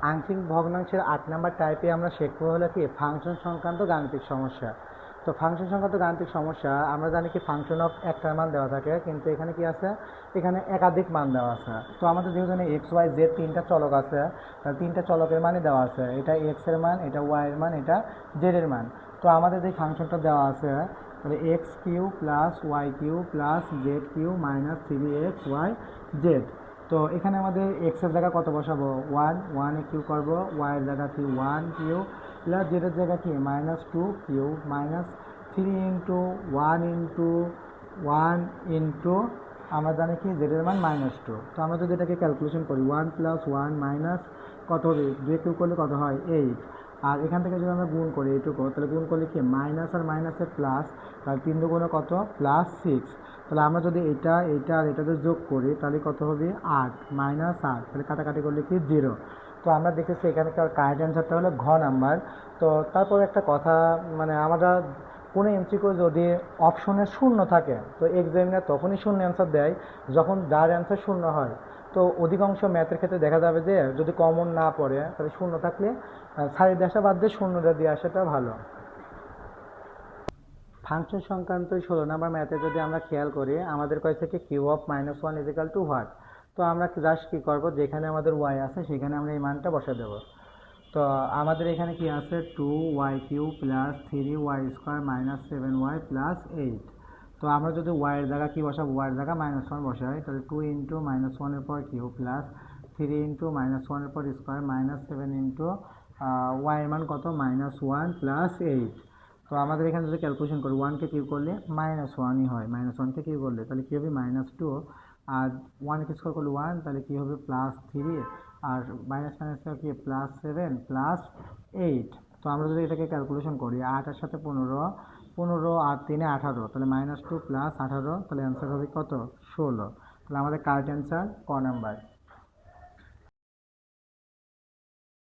আংশিক ভগ্নাংশের 8 নম্বর টাইপে আমরা শিখব হলো কি ফাংশন সংক্রান্ত গাণিতিক সমস্যা। তো ফাংশন সংক্রান্ত গাণিতিক সমস্যা আমরা জানি কি ফাংশন অফ একটার মান দেওয়া থাকে, কিন্তু এখানে কি আছে, এখানে একাধিক মান দেওয়া আছে। তো আমাদের যেহেতু এক্স ওয়াই জেড তিনটা চলক আছে, তাহলে তিনটা চলকের মানই দেওয়া আছে, এটা এক্স এর মান, এটা ওয়াই এর মান, এটা জেড এর মান। তো আমাদের যে ফাংশনটা দেওয়া আছে তাহলে x cube plus y cube plus z cube minus 3x y z. তো এখানে আমাদের এক্স এর জায়গা কত বসাবো, ওয়ান কিউ করবো, ওয়াই এর জায়গা কি ওয়ান কিউ প্লাস জেড এর জায়গা কি -2 cube minus 3 into one into আমরা জানি কি জেড এর মান -2। তো আমরা যদি এটাকে ক্যালকুলেশন করি 1 + 1 মাইনাস কত হবে, 2 কিউ করলে কত হয় 8। আর এখান থেকে যদি আমরা গুণ করি এইটুকু, তাহলে গুণ করলে কি মাইনাস আর মাইনাসের প্লাস, তাহলে 3 দুগুণে কত +6। তাহলে আমরা যদি এটা আর এটা যদি যোগ করি তাহলে কত হবে 8 -8, তাহলে কাটাকাটি করলে কি 0। তো আমরা দেখেছি এখানকার কারেক্ট অ্যান্সারটা হলো ঘ নাম্বার। তো তারপর একটা কথা, মানে আমরা কোনো এমসিকিউ যদি অপশনের শূন্য থাকে তো এক্সামিনার তখনই শূন্য অ্যান্সার দেয় যখন যার অ্যান্সার শূন্য হয়। তো অধিকাংশ ম্যাথের ক্ষেত্রে দেখা যাবে যে যদি কমন না পড়ে তাহলে শূন্য থাকলে সারি দিয়ে আসা বাদ দিয়ে শূন্যটা দিয়ে আসাটা ভালো। ফাংশন সংক্রান্ত 16 নাম্বার ম্যাথে যদি আমরা খেয়াল করি, আমাদের কয়েছে কি কিউ অফ -1 = হোয়াট। তো আমরা জাস্ট কি করব, যেখানে আমাদের ওয়াই আছে সেখানে আমরা এই মানটা বসে দেব। তো আমাদের এখানে কি আছে 2y³ plus 3y² minus 7y plus 8। তো আমরা যদি ওয়াই এর জায়গা কি বসাবো, ওয়াই এর জায়গা -1 বসাই, তাহলে 2 ইন্টু -1 এর পর কিউ প্লাস 3 ইন্টু -1 এর পর স্কোয়ার মাইনাস 7 ইন্টু ওয়াই এর মান কত -1 প্লাস 8। তো আমাদের এখানে যদি ক্যালকুলেশন করি 1কে কিউ করলে -1ই হয়, -1কে কিউ করলে তাহলে কী হবে -2, আর 1কে স্কোয়ার করলে 1, তাহলে কী হবে +3, আর মাইনাস কি +7 প্লাস 8। তো আমরা যদি এটাকে ক্যালকুলেশন করি 8 এর সাথে 15, 15 আর 3 18, তাহলে -2 প্লাস 18, তাহলে অ্যান্সার হবে কত 16। তাহলে আমাদের কারেক্ট অ্যান্সার ক নাম্বার।